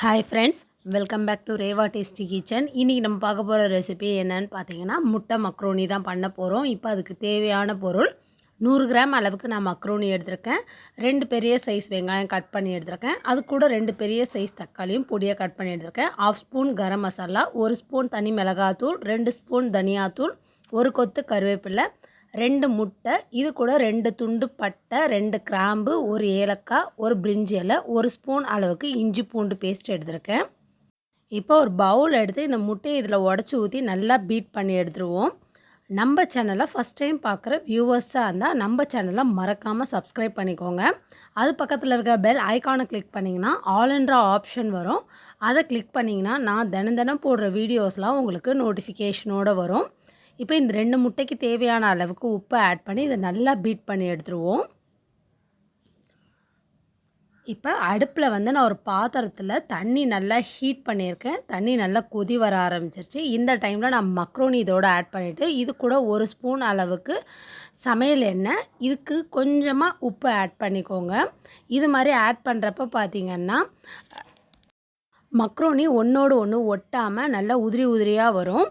Hi friends, welcome back to Reva tasty kitchen. இன்றைக்கி நம்ம பார்க்க போகிற ரெசிபி என்னன்னு பார்த்தீங்கன்னா முட்டை மக்ரோனி தான் பண்ண போகிறோம். இப்போ அதுக்கு தேவையான பொருள் 100 கிராம் அளவுக்கு நான் மக்ரோனி எடுத்திருக்கேன். 2 பெரிய சைஸ் வெங்காயம் கட் பண்ணி எடுத்திருக்கேன். அது கூட 2 பெரிய சைஸ் தக்காளியும் பொடியாக கட் பண்ணி எடுத்திருக்கேன். 1/2 ஸ்பூன் கரம் மசாலா, 1 ஸ்பூன் தனி மிளகாத்தூள், 2 ஸ்பூன் தனியாத்தூள், 1 கொத்து கருவேப்பிலை, 2 முட்டை, இது கூட 2 துண்டு பட்டை, 2 கிராம்பு, 1 ஏலக்காய், 1 பிரிஞ்சி இலை, 1 ஸ்பூன் அளவுக்கு இஞ்சி பூண்டு பேஸ்ட் எடுத்திருக்கேன். இப்போ ஒரு பவுல் எடுத்து இந்த முட்டையை இதில் உடச்சி ஊற்றி நல்லா பீட் பண்ணி எடுத்துருவோம். நம்ம சேனலை ஃபஸ்ட் டைம் பார்க்குற வியூவர்ஸாக இருந்தால் நம்ம சேனலை மறக்காமல் சப்ஸ்கிரைப் பண்ணிக்கோங்க. அது பக்கத்தில் இருக்க பெல் ஐக்கானை கிளிக் பண்ணிங்கன்னா ஆல்ன்ற ஆப்ஷன் வரும். அதை கிளிக் பண்ணிங்கன்னா நான் தினம் போடுற வீடியோஸ்லாம் உங்களுக்கு நோட்டிஃபிகேஷனோடு வரும். இப்போ இந்த 2 முட்டைக்கு தேவையான அளவுக்கு உப்பை ஆட் பண்ணி இதை நல்லா பீட் பண்ணி எடுத்துருவோம். இப்போ அடுப்பில் நான் ஒரு பாத்திரத்தில் தண்ணி நல்லா ஹீட் பண்ணியிருக்கேன். தண்ணி நல்லா கொதி வர ஆரம்பிச்சிருச்சு. இந்த டைமில் நான் மக்ரோனி இதோடு ஆட் பண்ணிவிட்டு இது கூட 1 ஸ்பூன் அளவுக்கு சமையல் எண்ணெய், இதுக்கு கொஞ்சமாக உப்பு ஆட் பண்ணிக்கோங்க. இது மாதிரி ஆட் பண்ணுறப்ப பார்த்திங்கன்னா மக்ரோனி ஒன்றோடு ஒன்று ஒட்டாமல் நல்லா உதிரி உதிரியாக வரும்.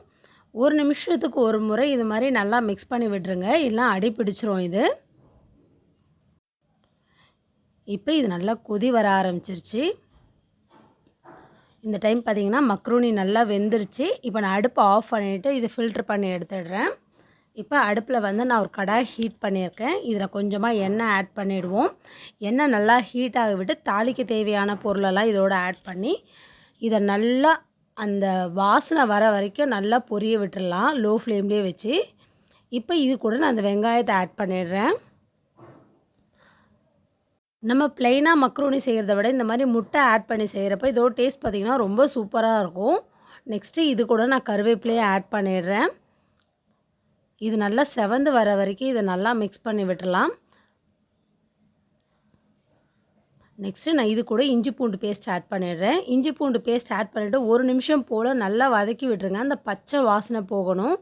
1 நிமிஷத்துக்கு ஒரு முறை இது மாதிரி நல்லா மிக்ஸ் பண்ணி விட்டுருங்க, இல்லைனா அடி பிடிச்சிரும் இது. இப்போ இது நல்லா கொதி வர ஆரம்பிச்சிருச்சு. இந்த டைம் பார்த்திங்கன்னா மக்ரோனி நல்லா வெந்துருச்சு. இப்போ நான் அடுப்பை ஆஃப் பண்ணிவிட்டு இது ஃபில்ட்ரு பண்ணி எடுத்துடுறேன். இப்போ அடுப்பில் நான் ஒரு கடாய் ஹீட் பண்ணியிருக்கேன். இதில் கொஞ்சமாக எண்ணெய் ஆட் பண்ணிவிடுவோம். எண்ணெய் நல்லா ஹீட் ஆக விட்டு தாளிக்க தேவையான பொருளெல்லாம் இதோடு ஆட் பண்ணி இதை நல்லா அந்த வாசனை வர வரைக்கும் நல்லா பொரிய விட்டுடலாம், லோ ஃப்ளேம்லேயே வச்சு. இப்போ இது கூட நான் அந்த வெங்காயத்தை ஆட் பண்ணிடுறேன். நம்ம ப்ளைனாக மக்ரோனி செய்கிறத விட இந்த மாதிரி முட்டை ஆட் பண்ணி செய்கிறப்ப இதோட டேஸ்ட் பார்த்திங்கன்னா ரொம்ப சூப்பராக இருக்கும். நெக்ஸ்ட்டு இது கூட நான் கருவேப்பிலையை ஆட் பண்ணிடுறேன். இது நல்லா செவந்து வர வரைக்கும் இதை நல்லா மிக்ஸ் பண்ணி விட்டுடலாம். நெக்ஸ்ட்டு நான் இது கூட இஞ்சி பூண்டு பேஸ்ட் ஆட் பண்ணிடுறேன். இஞ்சி பூண்டு பேஸ்ட் ஆட் பண்ணிவிட்டு 1 நிமிஷம் போல் நல்லா வதக்கி விட்டுருங்க. அந்த பச்சை வாசனை போகணும்.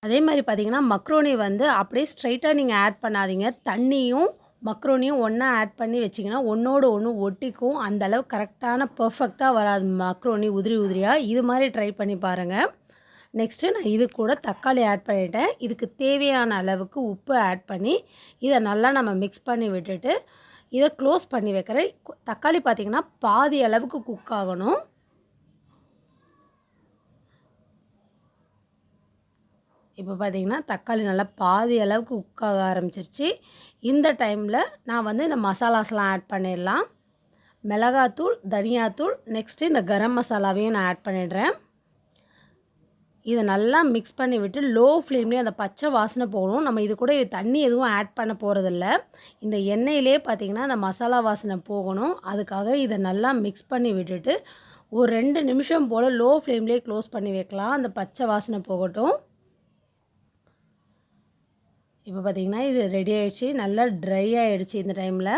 அதே மாதிரி பார்த்திங்கன்னா மக்ரோனி அப்படியே ஸ்ட்ரைட்டாக நீங்கள் ஆட் பண்ணாதீங்க. தண்ணியும் மக்ரோனியும் ஒன்றா ஆட் பண்ணி வச்சிங்கன்னா ஒன்றோடு ஒன்று ஒட்டிக்கும். அந்தளவு கரெக்டான பர்ஃபெக்டாக வராது மக்ரோனி, உதிரி உதிரியாக. இது மாதிரி ட்ரை பண்ணி பாருங்கள். நெக்ஸ்ட்டு நான் இது கூட தக்காளி ஆட் பண்ணிட்டேன். இதுக்கு தேவையான அளவுக்கு உப்பு ஆட் பண்ணி இதை நல்லா நம்ம மிக்ஸ் பண்ணி விட்டுட்டு இதை க்ளோஸ் பண்ணி வைக்கிறேன். தக்காளி பார்த்திங்கன்னா பாதி அளவுக்கு குக் ஆகணும். இப்போ பார்த்திங்கன்னா தக்காளி நல்லா பாதி அளவுக்கு குக் ஆக ஆரம்பிச்சிருச்சு. இந்த டைமில் நான் இந்த மசாலாஸ்லாம் ஆட் பண்ணிடலாம். மிளகாத்தூள், தனியாத்தூள், நெக்ஸ்ட்டு இந்த கரம் மசாலாவையும் நான் ஆட் பண்ணிடுறேன். இதை நல்லா மிக்ஸ் பண்ணி விட்டு லோ ஃப்ளேம்லேயே அந்த பச்சை வாசனை போகணும். நம்ம இது கூட தண்ணி எதுவும் ஆட் பண்ண போகிறதில்ல. இந்த எண்ணெயிலே பார்த்திங்கன்னா அந்த மசாலா வாசனை போகணும். அதுக்காக இதை நல்லா மிக்ஸ் பண்ணி விட்டுட்டு ஒரு 2 நிமிஷம் போல் லோ ஃப்ளேம்லேயே க்ளோஸ் பண்ணி வைக்கலாம். அந்த பச்சை வாசனை போகட்டும். இப்போ பார்த்திங்கன்னா இது ரெடி ஆகிடுச்சு. நல்லா ட்ரை ஆகிடுச்சு இந்த டைமில்.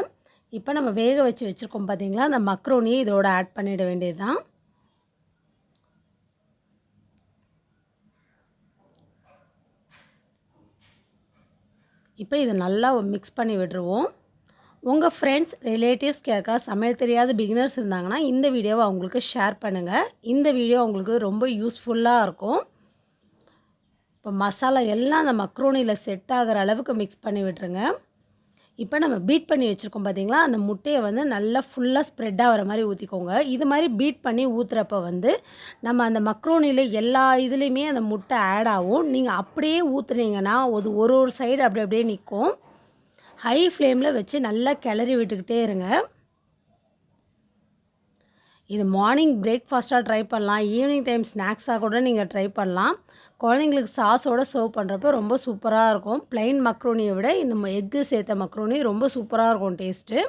இப்போ நம்ம வேக வச்சுருக்கோம் பார்த்திங்களா, அந்த மக்ரோனியை இதோட ஆட் பண்ணிட வேண்டியது தான். இப்போ இதை நல்லா மிக்ஸ் பண்ணி விட்டுருவோம். உங்கள் ஃப்ரெண்ட்ஸ், ரிலேட்டிவ்ஸ்க்கு யாருக்காவது சமையல் தெரியாத பிகினர்ஸ் இருந்தாங்கன்னா இந்த வீடியோவை அவங்களுக்கு ஷேர் பண்ணுங்கள். இந்த வீடியோ அவங்களுக்கு ரொம்ப யூஸ்ஃபுல்லாக இருக்கும். இப்போ மசாலா எல்லாம் அந்த மக்ரோனியில் செட் ஆகிற அளவுக்கு மிக்ஸ் பண்ணி விட்டுருங்க. இப்போ நம்ம பீட் பண்ணி வச்சுருக்கோம் பார்த்திங்களா, அந்த முட்டையை நல்லா ஃபுல்லாக ஸ்ப்ரெட் ஆகிற மாதிரி ஊற்றிக்கோங்க. இது மாதிரி பீட் பண்ணி ஊற்றுறப்ப நம்ம அந்த மக்ரோனியில் எல்லா இதுலேயுமே அந்த முட்டை ஆட் ஆகும். நீங்கள் அப்படியே ஊற்றுனீங்கன்னா ஒரு சைடு அப்படியே நிற்கும். ஹை ஃப்ளேமில் வச்சு நல்லா கிளறி விட்டுக்கிட்டே இருங்க. இது மார்னிங் பிரேக்ஃபாஸ்ட்டாக ட்ரை பண்ணலாம், ஈவினிங் டைம் ஸ்நாக்ஸாக கூட நீங்கள் ட்ரை பண்ணலாம். குழந்தைங்களுக்கு சாஸோடு சர்வ் பண்ணுறப்ப ரொம்ப சூப்பராக இருக்கும். ப்ளைன் மக்ரோனியை விட இந்த எக்கு சேர்த்த மக்ரோனி ரொம்ப சூப்பராக இருக்கும் டேஸ்ட்டு.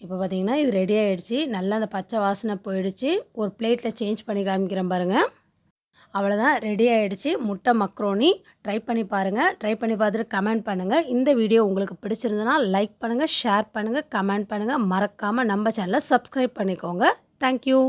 இப்போ பார்த்திங்கன்னா இது ரெடி ஆகிடுச்சு. நல்லா அந்த பச்சை வாசனை போயிடுச்சு. ஒரு பிளேட்டில் சேஞ்ச் பண்ணி காமிக்கிறேன் பாருங்கள். அவ்வளோதான், ரெடி ஆகிடுச்சு முட்டை மக்ரோனி. ட்ரை பண்ணி பாருங்கள். ட்ரை பண்ணி பார்த்துட்டு கமெண்ட் பண்ணுங்கள். இந்த வீடியோ உங்களுக்கு பிடிச்சிருந்ததுன்னா லைக் பண்ணுங்கள், ஷேர் பண்ணுங்கள், கமெண்ட் பண்ணுங்கள். மறக்காமல் நம்ம சேனலை சப்ஸ்கிரைப் பண்ணிக்கோங்க. தேங்க்யூ.